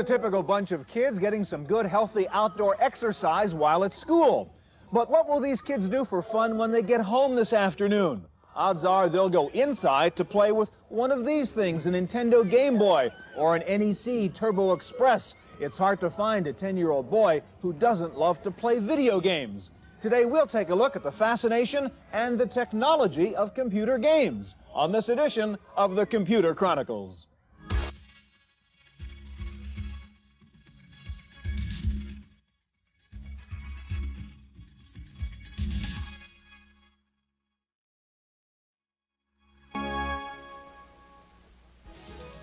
a typical bunch of kids getting some good, healthy outdoor exercise while at school. But what will these kids do for fun when they get home this afternoon? Odds are they'll go inside to play with one of these things, a Nintendo Game Boy or an NEC Turbo Express. It's hard to find a 10-year-old boy who doesn't love to play video games. Today we'll take a look at the fascination and the technology of computer games on this edition of the Computer Chronicles.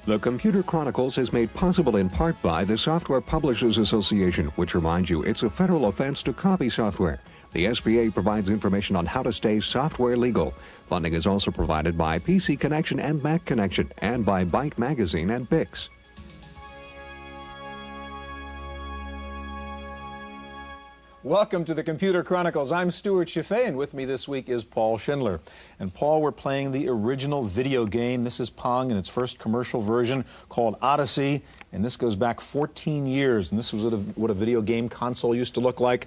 The Computer Chronicles is made possible in part by the Software Publishers Association, which reminds you it's a federal offense to copy software. The SPA provides information on how to stay software legal. Funding is also provided by PC Connection and Mac Connection, and by Byte Magazine and Bix. Welcome to the Computer Chronicles. I'm Stuart Chaffee, and with me this week is Paul Schindler. And Paul, we're playing the original video game. This is Pong in its first commercial version called Odyssey, and this goes back 14 years. And this was what a video game console used to look like.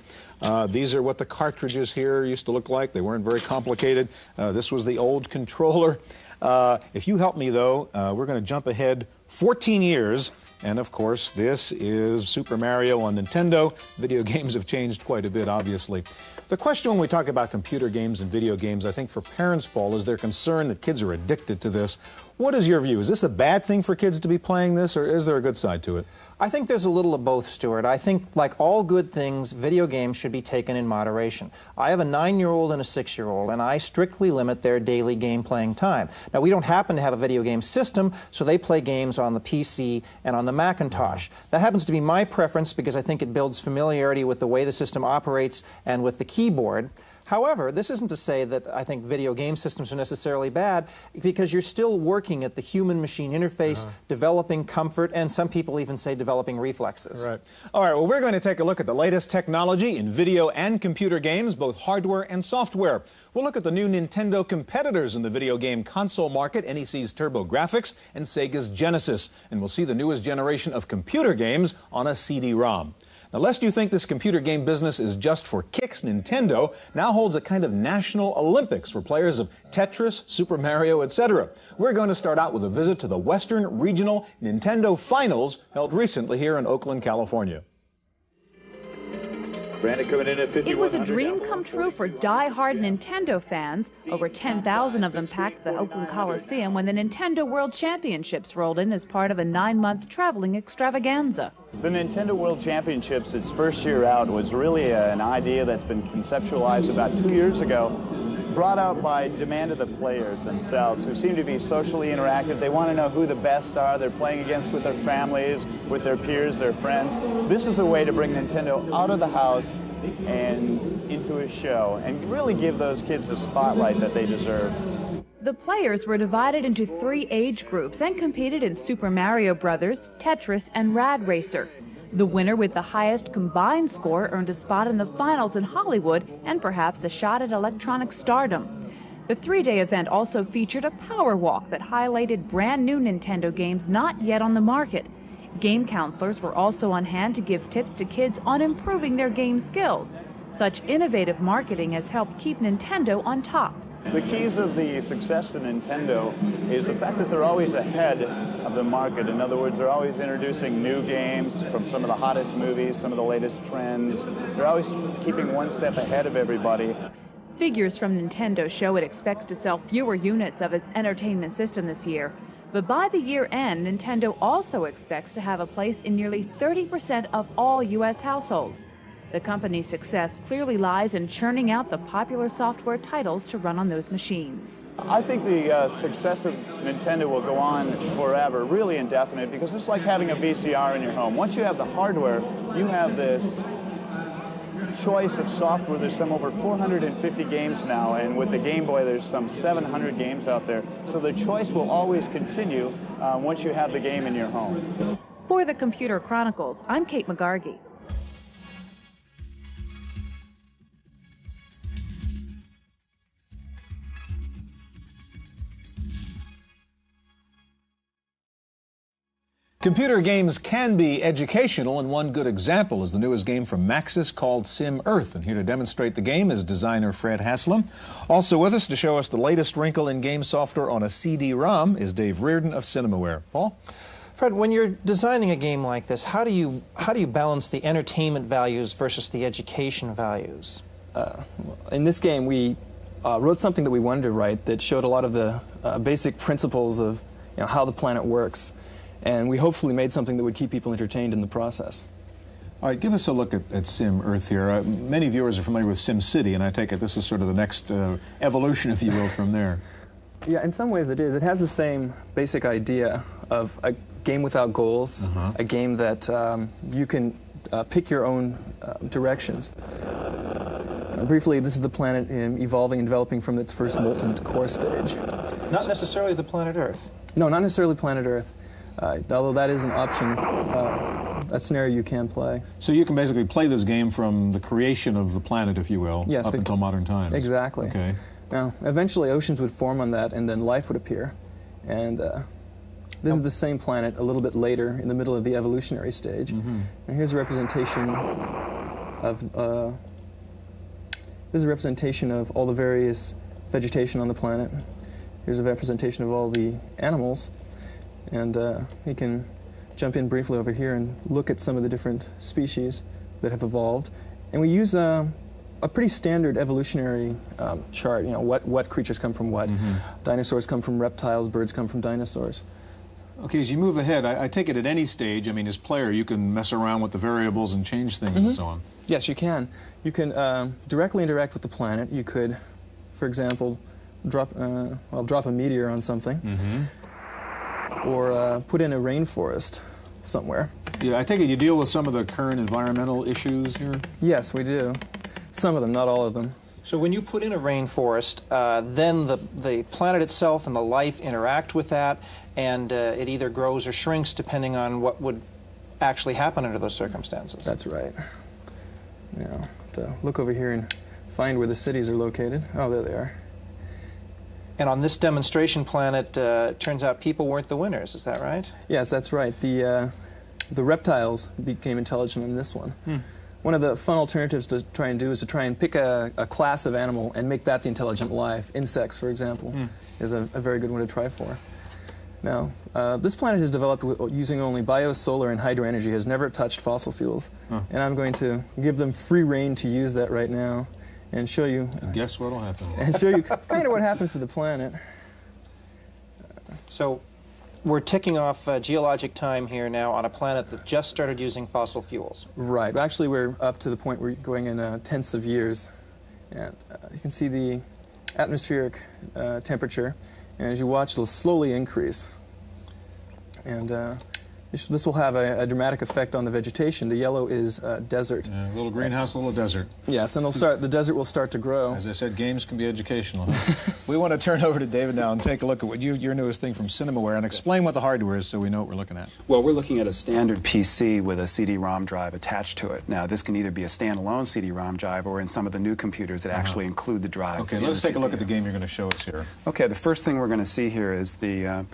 These are what the cartridges here used to look like. They weren't very complicated. This was the old controller. If you help me, though, we're going to jump ahead 14 years. And of course, this is Super Mario on Nintendo. Video games have changed quite a bit, obviously. The question when we talk about computer games and video games, I think for parents, Paul, is their concern that kids are addicted to this. What is your view? Is this a bad thing for kids to be playing this, or is there a good side to it? I think there's a little of both, Stuart. I think, like all good things, video games should be taken in moderation. I have a 9-year-old and a 6-year-old, and I strictly limit their daily game playing time. Now, we don't happen to have a video game system, so they play games on the PC and on the Macintosh. That happens to be my preference because I think it builds familiarity with the way the system operates and with the keyboard. However, this isn't to say that I think video game systems are necessarily bad, because you're still working at the human-machine interface, developing comfort, and some people even say developing reflexes. Right. All right, well, we're going to take a look at the latest technology in video and computer games, both hardware and software. We'll look at the new Nintendo competitors in the video game console market, NEC's TurboGrafx and Sega's Genesis. And we'll see the newest generation of computer games on a CD-ROM. Now, lest you think this computer game business is just for kicks, Nintendo now holds a kind of national Olympics for players of Tetris, Super Mario, etc. We're going to start out with a visit to the Western Regional Nintendo Finals held recently here in Oakland, California. It was a dream come true for die-hard Nintendo fans. Over 10,000 of them packed the Oakland Coliseum when the Nintendo World Championships rolled in as part of a 9-month traveling extravaganza. The Nintendo World Championships, its first year out, was really an idea that's been conceptualized about 2 years ago, brought out by demand of the players themselves, who seem to be socially interactive. They want to know who the best are. They're playing against with their families, with their peers, their friends. This is a way to bring Nintendo out of the house and into a show and really give those kids the spotlight that they deserve. The players were divided into 3 age groups and competed in Super Mario Bros., Tetris, and Rad Racer. The winner with the highest combined score earned a spot in the finals in Hollywood and perhaps a shot at electronic stardom. The 3-day event also featured a power walk that highlighted brand new Nintendo games not yet on the market. Game counselors were also on hand to give tips to kids on improving their game skills. Such innovative marketing has helped keep Nintendo on top. The keys of the success to Nintendo is the fact that they're always ahead of the market. In other words, they're always introducing new games from some of the hottest movies, some of the latest trends. They're always keeping one step ahead of everybody. Figures from Nintendo show it expects to sell fewer units of its entertainment system this year. But by the year end, Nintendo also expects to have a place in nearly 30% of all U.S. households. The company's success clearly lies in churning out the popular software titles to run on those machines. I think the success of Nintendo will go on forever, really indefinite, because it's like having a VCR in your home. Once you have the hardware, you have this choice of software. There's some over 450 games now, and with the Game Boy, there's some 700 games out there. So the choice will always continue once you have the game in your home. For the Computer Chronicles, I'm Kate McGargy. Computer games can be educational, and one good example is the newest game from Maxis called Sim Earth. And here to demonstrate the game is designer Fred Haslam. Also with us to show us the latest wrinkle in game software on a CD-ROM is Dave Reardon of Cinemaware. Paul? Fred, when you're designing a game like this, how do you balance the entertainment values versus the education values? In this game, we wrote something that we wanted to write that showed a lot of the basic principles of how the planet works. And we hopefully made something that would keep people entertained in the process. All right, give us a look at Sim Earth here. Many viewers are familiar with Sim City, and I take it this is sort of the next evolution, if you will, from there. Yeah, in some ways it is. It has the same basic idea of a game without goals, a game that you can pick your own directions. Briefly, this is the planet evolving and developing from its first molten core stage. Not necessarily the planet Earth. No, not necessarily planet Earth. Although that is an option, a scenario you can play. So you can basically play this game from the creation of the planet, if you will, yes, up until modern times. Exactly. Okay. Now, eventually oceans would form on that, and then life would appear. And this is the same planet a little bit later, in the middle of the evolutionary stage. And here's a representation of all the various vegetation on the planet. Here's a representation of all the animals. And we can jump in briefly over here and look at some of the different species that have evolved. And we use a pretty standard evolutionary chart, what creatures come from what. Dinosaurs come from reptiles, birds come from dinosaurs. Okay, as you move ahead, I take it at any stage, I mean, as player, you can mess around with the variables and change things and so on. Yes, you can. You can directly interact with the planet. You could, for example, drop a meteor on something. Or put in a rainforest somewhere. Yeah, I take it you deal with some of the current environmental issues here? Yes, we do. Some of them, not all of them. So when you put in a rainforest, then the planet itself and the life interact with that, and it either grows or shrinks depending on what would actually happen under those circumstances. That's right. Now, to look over here and find where the cities are located. Oh, there they are. And on this demonstration planet, it turns out people weren't the winners. Is that right? Yes, that's right. The reptiles became intelligent on this one. One of the fun alternatives to try and do is to try and pick a class of animal and make that the intelligent life. Insects, for example, is a very good one to try for. Now, this planet is developed using only bio, solar, and hydro energy. Has never touched fossil fuels. And I'm going to give them free rein to use that right now. And show you. And guess what'll happen? And show you kind of what happens to the planet. So, we're ticking off geologic time here now on a planet that just started using fossil fuels. Right. Actually, we're up to the point where we're going in tenths of years, and you can see the atmospheric temperature. And as you watch, it'll slowly increase. And this will have a dramatic effect on the vegetation. The yellow is desert. Yeah, a little greenhouse, a little desert. Yes, and the desert will start to grow. As I said, games can be educational. Huh? We want to turn over to David now and take a look at your newest thing from Cinemaware and explain what the hardware is so we know what we're looking at. Well, we're looking at a standard PC with a CD-ROM drive attached to it. Now, this can either be a standalone CD-ROM drive or in some of the new computers that actually include the drive. Okay, let's take a look at the game you're going to show us here. Okay, the first thing we're going to see here is the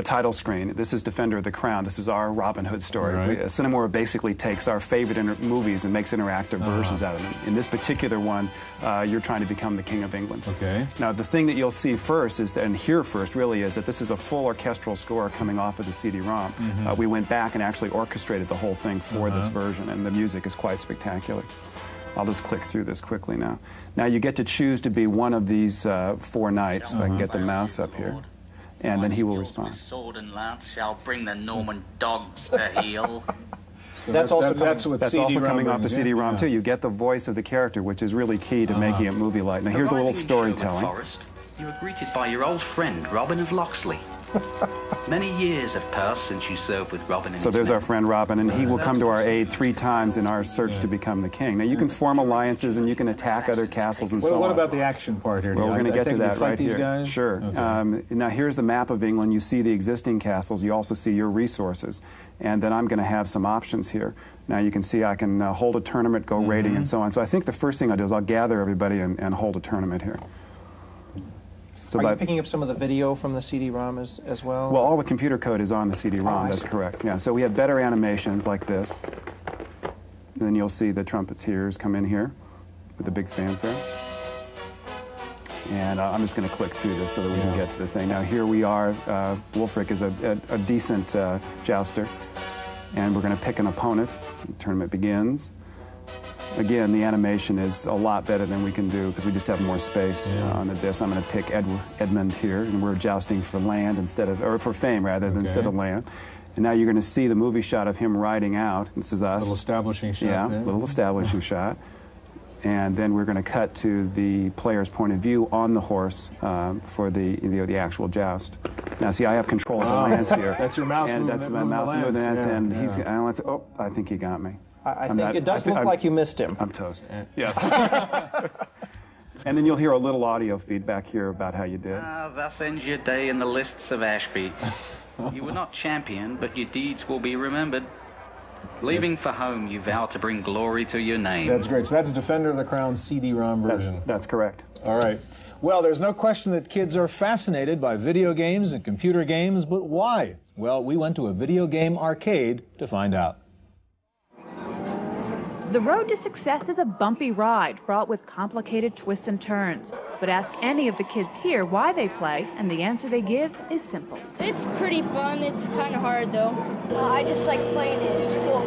title screen. This is Defender of the Crown. This is our Robin Hood story. Right. Cinemaware basically takes our favorite movies and makes interactive versions out of them. In this particular one, you're trying to become the King of England. Okay. Now, the thing that you'll see first is, and hear first really, is that this is a full orchestral score coming off of the CD-ROM. We went back and actually orchestrated the whole thing for this version, and the music is quite spectacular. I'll just click through this quickly now. Now, you get to choose to be one of these 4 knights, if I can get the mouse up here. And then he will respond. Sword and lance shall bring the Norman dogs to heel. That's also coming off the CD-ROM too. You get the voice of the character, which is really key to making it movie-like. Now here's a little storytelling. You were greeted by your old friend Robin of Locksley. Many years have passed since you served with Robin and So there's our friend Robin, and he will come to our aid 3 times in our search to become the king. Now you can form alliances and you can attack other castles and so on. What about the action part here? Well, we're going to get to that right here. Guys? Sure. Okay. Now here's the map of England. You see the existing castles. You also see your resources. And then I'm going to have some options here. Now you can see I can hold a tournament, go raiding, and so on. So I think the first thing I'll do is I'll gather everybody and hold a tournament here. So Are you picking up some of the video from the CD-ROM as well? Well, all the computer code is on the CD-ROM, that's see. correct. Yeah, so we have better animations like this. And then you'll see the trumpeteers come in here with a big fanfare. And I'm just going to click through this so that we can get to the thing. Now here we are, Wolfric is a decent jouster. And we're going to pick an opponent. The tournament begins. Again, the animation is a lot better than we can do because we just have more space on the disc. I'm going to pick Edmund here, and we're jousting for land instead of, or for fame rather than instead of land. And now you're going to see the movie shot of him riding out. This is us. Little establishing shot. Yeah, there. little establishing shot. And then we're going to cut to the player's point of view on the horse for the actual joust. Now, see, I have control of the lance here. That's your mouse movement. That's my mouse movement, and he's. Oh, I think he got me. I think it does look like you missed him. I'm toast. Yeah. And then you'll hear a little audio feedback here about how you did. Thus ends your day in the lists of Ashby. You were not champion, but your deeds will be remembered. Leaving for home, you vow to bring glory to your name. That's great. So that's Defender of the Crown CD-ROM version. That's correct. All right. Well, there's no question that kids are fascinated by video games and computer games, but why? Well, we went to a video game arcade to find out. The road to success is a bumpy ride fraught with complicated twists and turns. But ask any of the kids here why they play, and the answer they give is simple. It's pretty fun. It's kind of hard, though. I just like playing it at school.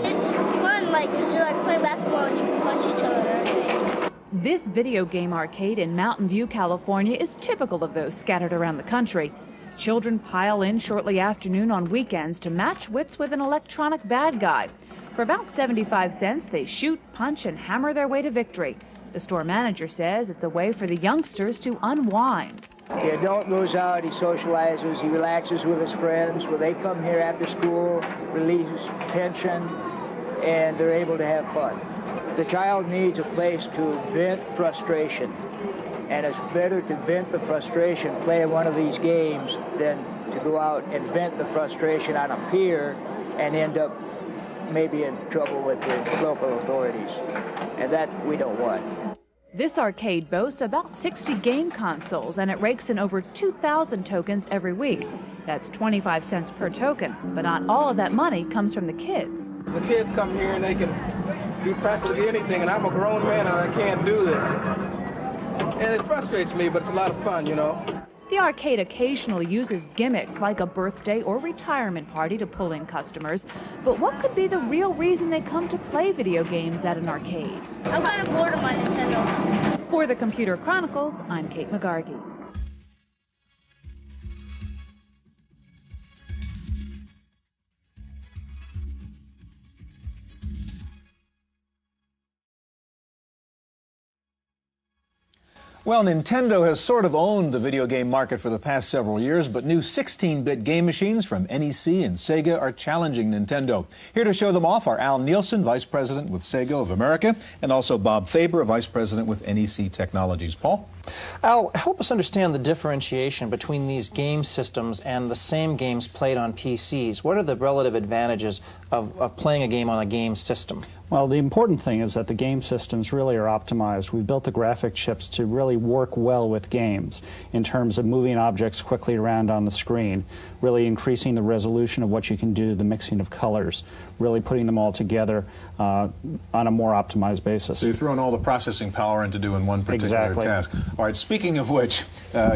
It's fun, like, because you like playing basketball and you can punch each other and everything. This video game arcade in Mountain View, California is typical of those scattered around the country. Children pile in shortly after noon on weekends to match wits with an electronic bad guy. For about 75 cents, they shoot, punch, and hammer their way to victory. The store manager says it's a way for the youngsters to unwind. The adult goes out, he socializes, he relaxes with his friends. When they come here after school, relieves tension, and they're able to have fun. The child needs a place to vent frustration. And it's better to vent the frustration playing one of these games than to go out and vent the frustration on a pier and end up maybe in trouble with the local authorities, and that we don't want. This arcade boasts about 60 game consoles, and it rakes in over 2,000 tokens every week. That's 25 cents per token, but not all of that money comes from the kids. The kids come here and they can do practically anything, and I'm a grown man and I can't do this. And it frustrates me, but it's a lot of fun, you know. The arcade occasionally uses gimmicks like a birthday or retirement party to pull in customers. But what could be the real reason they come to play video games at an arcade? I'm kind of bored of my Nintendo. For the Computer Chronicles, I'm Kate McGargy. Well, Nintendo has sort of owned the video game market for the past several years, but new 16-bit game machines from NEC and Sega are challenging Nintendo. Here to show them off are Al Nielsen, Vice President with Sega of America, and also Bob Faber, Vice President with NEC Technologies. Paul? Al, help us understand the differentiation between these game systems and the same games played on PCs. What are the relative advantages of playing a game on a game system? Well, the important thing is that the game systems really are optimized. We've built the graphic chips to really work well with games in terms of moving objects quickly around on the screen, really increasing the resolution of what you can do, the mixing of colors, really putting them all together on a more optimized basis. So you're throwing all the processing power into doing one particular task. All right, speaking of which,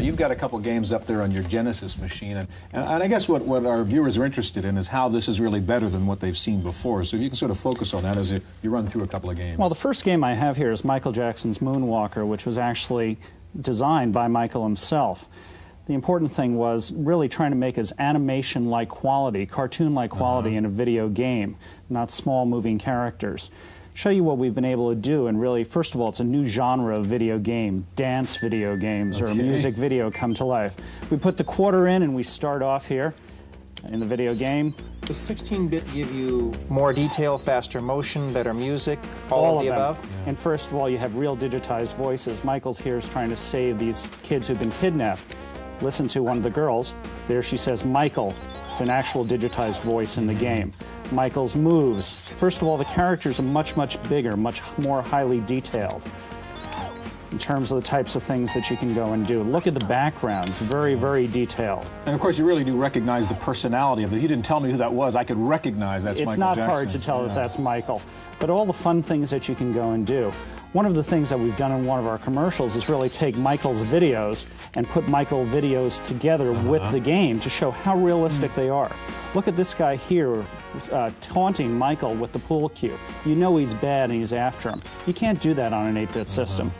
you've got a couple games up there on your Genesis machine, and I guess what our viewers are interested in is how this is really better than what they've seen before. So if you can sort of focus on that as you run through a couple of games. Well, the first game I have here is Michael Jackson's Moonwalker, which was actually designed by Michael himself. The important thing was really trying to make his animation-like quality, cartoon-like quality in a video game, not small moving characters. Show you what we've been able to do, and really, first of all, it's a new genre of video game, dance video games, or music video come to life. We put the quarter in and we start off here in the video game. Does 16-bit give you more detail, faster motion, better music, all of the above? Yeah. And first of all, you have real digitized voices. Michael's here is trying to save these kids who've been kidnapped. Listen to one of the girls. There she says, Michael. It's an actual digitized voice in the game. Michael's moves. First of all, the characters are much, much bigger, much more highly detailed. in terms of the types of things that you can go and do. Look at the backgrounds, very, very detailed. And of course, you really do recognize the personality of it. You didn't tell me who that was. I could recognize that's Michael Jackson. It's not hard to tell that that's Michael, but all the fun things that you can go and do. One of the things that we've done in one of our commercials is really take Michael's videos and put Michael videos together with the game to show how realistic they are. Look at this guy here taunting Michael with the pool cue. You know he's bad and he's after him. You can't do that on an 8-bit system.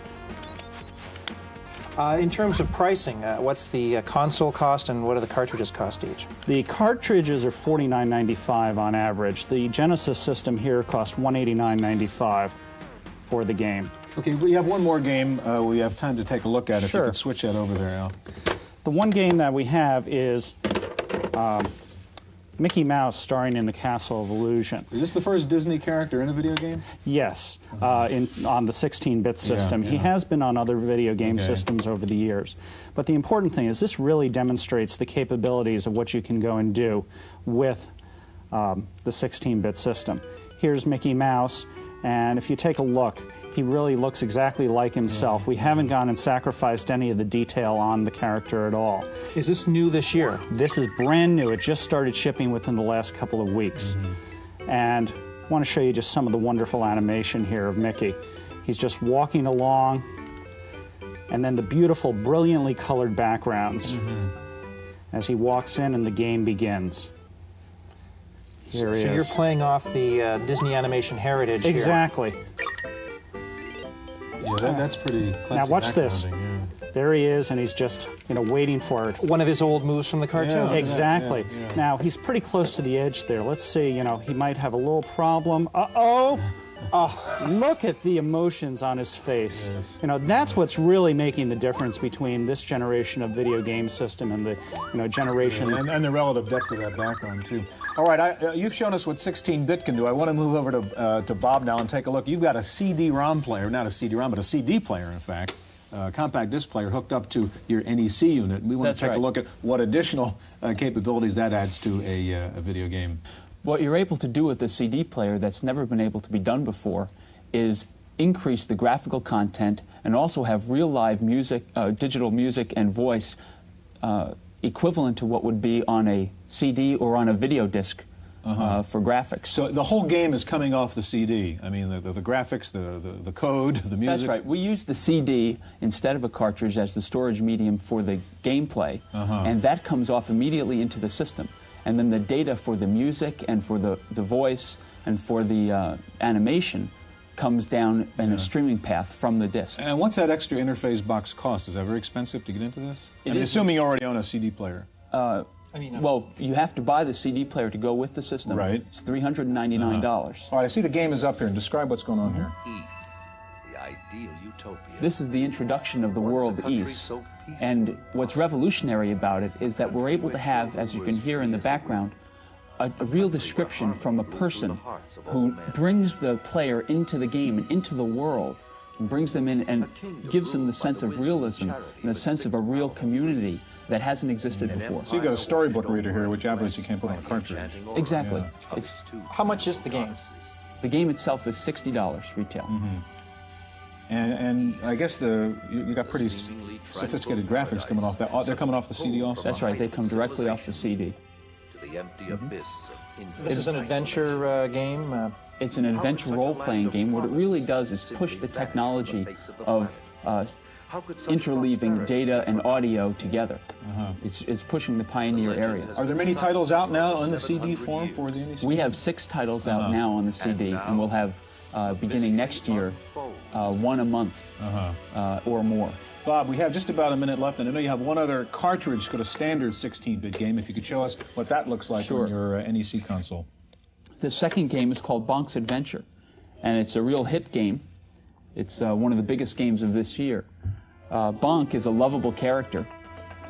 In terms of pricing, what's the console cost and what do the cartridges cost each? The cartridges are $49.95 on average. The Genesis system here costs $189.95 for the game. Okay, we have one more game we have time to take a look at. If you could switch that over there, Al. The one game that we have is Mickey Mouse starring in the Castle of Illusion. Is this the first Disney character in a video game? Yes, on the 16-bit system. He has been on other video game systems over the years. But the important thing is this really demonstrates the capabilities of what you can go and do with the 16-bit system. Here's Mickey Mouse, and if you take a look, he really looks exactly like himself. We haven't gone and sacrificed any of the detail on the character at all. Is this new this year? This is brand new. It just started shipping within the last couple of weeks. And I want to show you just some of the wonderful animation here of Mickey. He's just walking along, and then the beautiful, brilliantly colored backgrounds as he walks in and the game begins. Here he is. So you're playing off the Disney animation heritage here. Exactly. Yeah, that's pretty classic. Now watch this. Yeah. There he is, and he's just, waiting for it. One of his old moves from the cartoon. Yeah, exactly. Yeah. Now, he's pretty close to the edge there. Let's see, he might have a little problem. Uh-oh! Oh, look at the emotions on his face. Yes. That's what's really making the difference between this generation of video game system and the, generation... Yeah, and the relative depth of that background, too. All right, you've shown us what 16-bit can do. I want to move over to Bob now and take a look. You've got a CD-ROM player, not a CD-ROM, but a CD player, in fact. Compact disc player hooked up to your NEC unit. We want to take a look at what additional capabilities that adds to a video game. What you're able to do with the CD player that's never been able to be done before is increase the graphical content and also have real live music, digital music and voice equivalent to what would be on a CD or on a video disc for graphics. So the whole game is coming off the CD. I mean, the graphics, the code, the music. That's right. We use the CD instead of a cartridge as the storage medium for the gameplay, and that comes off immediately into the system. And then the data for the music and for the voice and for the animation comes down in a streaming path from the disc. And what's that extra interface box cost? Is that very expensive to get into this? Assuming you already own a CD player. Well, you have to buy the CD player to go with the system. Right. It's $399. All right, I see the game is up here. Describe what's going on here. The ideal utopia. This is the introduction of the world East. And what's revolutionary about it is that we're able to have, as you can hear in the background, a real description from a person who brings the player into the game and into the world, and brings them in and gives them the sense of realism and a sense of a real community that hasn't existed before. So you've got a storybook reader here, which obviously you can't put on a cartridge. Exactly. Yeah. How much is the game? The game itself is $60 retail. And I guess you got pretty sophisticated graphics coming off that. They're coming off the CD also? That's right. They come directly off the CD. To the empty abyss of This is an adventure game? It's an adventure role-playing game. What it really does is push the technology of interleaving data and audio together. It's pushing the pioneer area. Are there many titles out now in the CD form for the NEC? We have 6 titles out now on the CD, and we'll have, beginning next year, 1 a month or more. Bob, we have just about a minute left, and I know you have one other cartridge, got a standard 16-bit game. If you could show us what that looks like on your NEC console. The second game is called Bonk's Adventure, and it's a real hit game. It's one of the biggest games of this year. Bonk is a lovable character,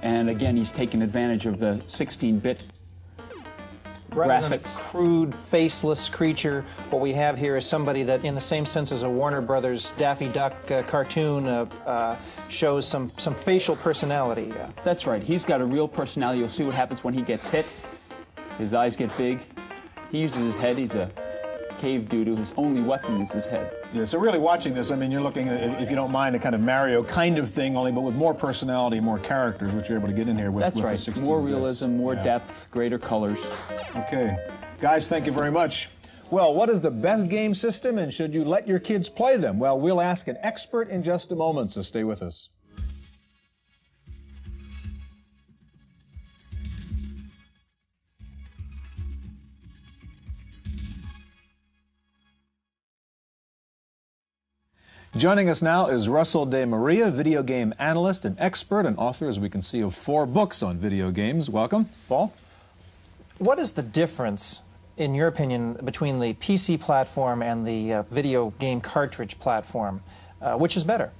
and again, he's taken advantage of the 16-bit Rather than graphics. a crude, faceless creature, what we have here is somebody that, in the same sense as a Warner Brothers Daffy Duck cartoon, shows some facial personality. That's right. He's got a real personality. You'll see what happens when he gets hit. His eyes get big. He uses his head. He's a cave doo-doo whose only weapon is his head. Yeah, so really watching this, I mean, you're looking at, if you don't mind, a kind of Mario kind of thing, only but with more personality, more characters, which you're able to get in here with. That's with right. The 16 more bits. realism, more depth, greater colors. Okay. Guys, thank you very much. Well, what is the best game system, and should you let your kids play them? Well, we'll ask an expert in just a moment, so stay with us. Joining us now is Russell De Maria, video game analyst and expert and author, as we can see, of 4 books on video games. Welcome. Paul? What is the difference, in your opinion, between the PC platform and the video game cartridge platform? Which is better?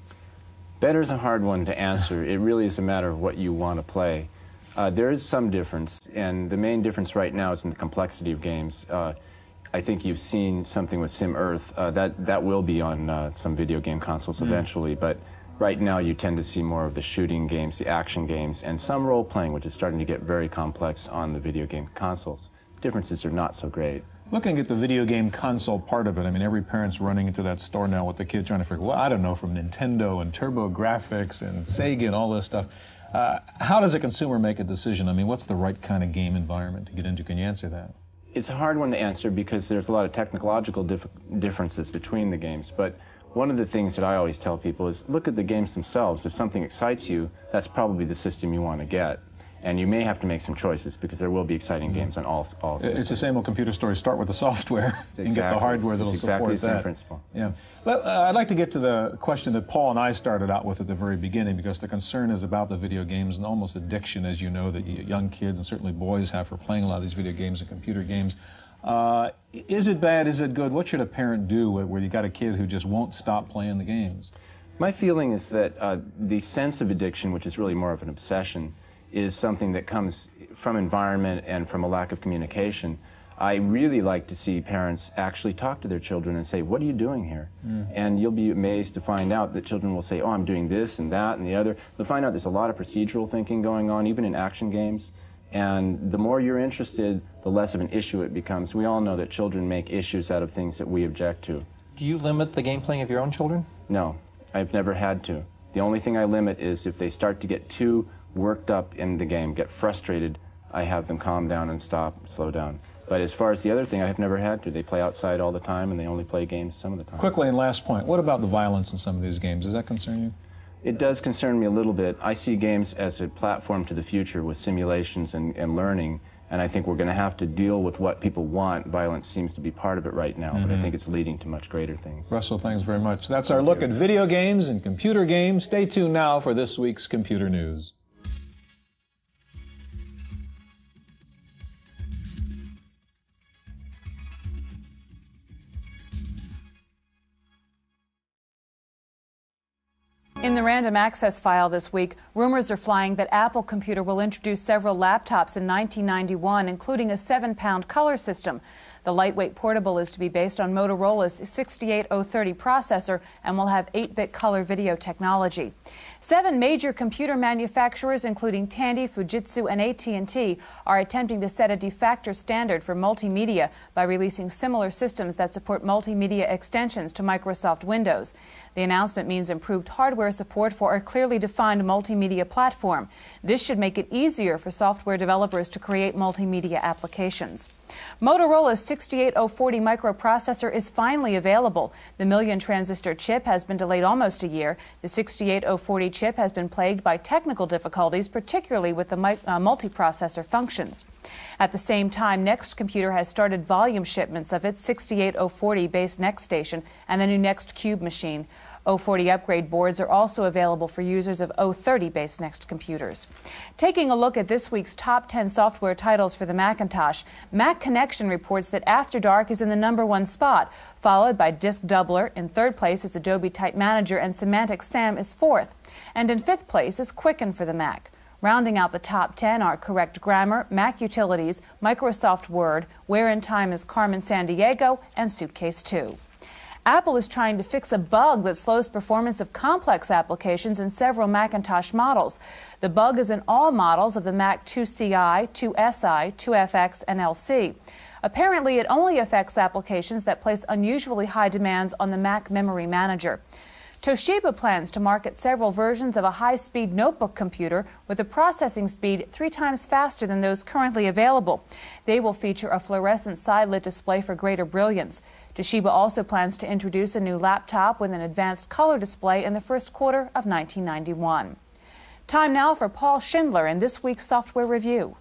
Better is a hard one to answer. It really is a matter of what you want to play. There is some difference, and the main difference right now is in the complexity of games. I think you've seen something with Sim Earth. That will be on some video game consoles eventually, but right now you tend to see more of the shooting games, the action games, and some role-playing, which is starting to get very complex on the video game consoles. Differences are not so great. Looking at the video game console part of it, I mean, every parent's running into that store now with the kid trying to figure, well, I don't know, from Nintendo and TurboGrafx and Sega and all this stuff. How does a consumer make a decision? I mean, what's the right kind of game environment to get into? Can you answer that? It's a hard one to answer because there's a lot of technological differences between the games, but one of the things that I always tell people is look at the games themselves. If something excites you, that's probably the system you want to get. And you may have to make some choices because there will be exciting games on all systems. It's the same old computer story. Start with the software and get the hardware that'll support that. Exactly the same principle. Yeah. I'd like to get to the question that Paul and I started out with at the very beginning, because the concern is about the video games and almost addiction, as you know, that young kids and certainly boys have for playing a lot of these video games and computer games. Is it bad? Is it good? What should a parent do where you got a kid who just won't stop playing the games? My feeling is that the sense of addiction, which is really more of an obsession, is something that comes from environment and from a lack of communication. I really like to see parents actually talk to their children and say, what are you doing here? And you'll be amazed to find out that children will say, oh, I'm doing this and that and the other. They'll find out there's a lot of procedural thinking going on, even in action games. And the more you're interested, the less of an issue it becomes. We all know that children make issues out of things that we object to. Do you limit the game playing of your own children? No, I've never had to. The only thing I limit is if they start to get too worked up in the game, get frustrated, I have them calm down and stop, slow down. But as far as the other thing, I've never had to. They play outside all the time, and they only play games some of the time. Quickly, and last point, what about the violence in some of these games? Does that concern you? It does concern me a little bit. I see games as a platform to the future with simulations and learning, and I think we're going to have to deal with what people want. Violence seems to be part of it right now, but I think it's leading to much greater things. Russell, thanks very much. That's our look at video games and computer games. Stay tuned now for this week's Computer News. In the random access file this week, rumors are flying that Apple Computer will introduce several laptops in 1991, including a 7-pound color system. The lightweight portable is to be based on Motorola's 68030 processor and will have 8-bit color video technology. 7 major computer manufacturers, including Tandy, Fujitsu, and AT&T, are attempting to set a de facto standard for multimedia by releasing similar systems that support multimedia extensions to Microsoft Windows. The announcement means improved hardware support for a clearly defined multimedia platform. This should make it easier for software developers to create multimedia applications. Motorola's 68040 microprocessor is finally available. The million-transistor chip has been delayed almost a year. The 68040 chip has been plagued by technical difficulties, particularly with the multiprocessor functions. At the same time, Next Computer has started volume shipments of its 68040-based Next Station and the new Next Cube machine. 040 upgrade boards are also available for users of 030-based Next computers. Taking a look at this week's top 10 software titles for the Macintosh, Mac Connection reports that After Dark is in the #1 spot, followed by Disk Doubler. In third place is Adobe Type Manager, and Semantic Sam is fourth. And in fifth place is Quicken for the Mac. Rounding out the top 10 are Correct Grammar, Mac Utilities, Microsoft Word, Where in Time is Carmen Sandiego, and Suitcase 2. Apple is trying to fix a bug that slows performance of complex applications in several Macintosh models. The bug is in all models of the Mac 2CI, 2SI, 2FX, and LC. Apparently, it only affects applications that place unusually high demands on the Mac memory manager. Toshiba plans to market several versions of a high-speed notebook computer with a processing speed 3 times faster than those currently available. They will feature a fluorescent side-lit display for greater brilliance. Toshiba also plans to introduce a new laptop with an advanced color display in the first quarter of 1991. Time now for Paul Schindler in this week's software review.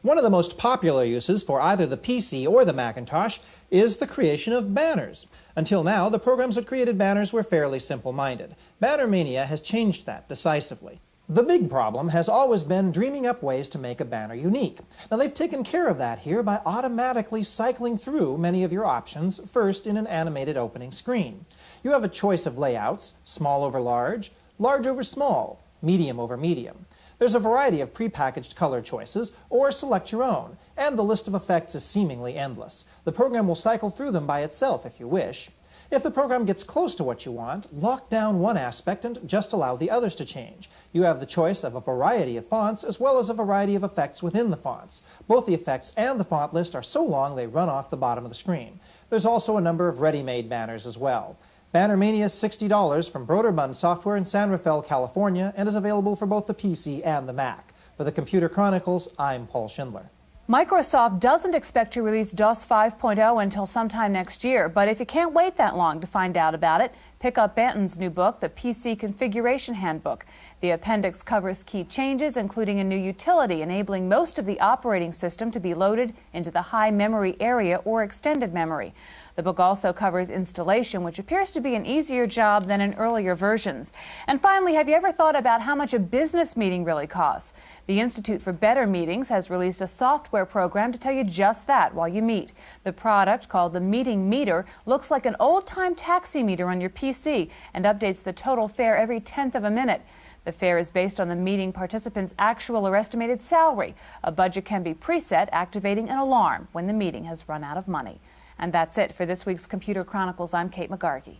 One of the most popular uses for either the PC or the Macintosh is the creation of banners. Until now, the programs that created banners were fairly simple-minded. Banner Mania has changed that decisively. The big problem has always been dreaming up ways to make a banner unique. Now, they've taken care of that here by automatically cycling through many of your options, first in an animated opening screen. You have a choice of layouts: small over large, large over small, medium over medium. There's a variety of prepackaged color choices, or select your own, and the list of effects is seemingly endless. The program will cycle through them by itself if you wish. If the program gets close to what you want, lock down one aspect and just allow the others to change. You have the choice of a variety of fonts as well as a variety of effects within the fonts. Both the effects and the font list are so long they run off the bottom of the screen. There's also a number of ready-made banners as well. Banner Mania is $60 from Broderbund Software in San Rafael, California, and is available for both the PC and the Mac. For the Computer Chronicles, I'm Paul Schindler. Microsoft doesn't expect to release DOS 5.0 until sometime next year, but if you can't wait that long to find out about it, pick up Banton's new book, the PC Configuration Handbook. The appendix covers key changes, including a new utility enabling most of the operating system to be loaded into the high memory area or extended memory. The book also covers installation, which appears to be an easier job than in earlier versions. And finally, have you ever thought about how much a business meeting really costs? The Institute for Better Meetings has released a software program to tell you just that while you meet. The product, called the Meeting Meter, looks like an old-time taxi meter on your PC and updates the total fare every 1/10 of a minute. The fare is based on the meeting participant's actual or estimated salary. A budget can be preset, activating an alarm when the meeting has run out of money. And that's it for this week's Computer Chronicles. I'm Kate McGargy.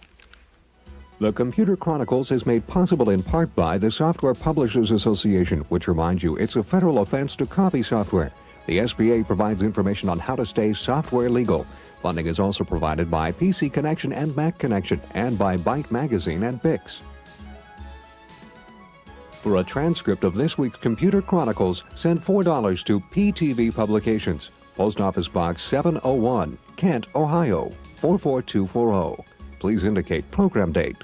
The Computer Chronicles is made possible in part by the Software Publishers Association, which reminds you it's a federal offense to copy software. The SBA provides information on how to stay software legal. Funding is also provided by PC Connection and Mac Connection, and by Byte Magazine and Bix. For a transcript of this week's Computer Chronicles, send $4 to PTV Publications, Post Office Box 701, Kent, Ohio 44240. Please indicate program date.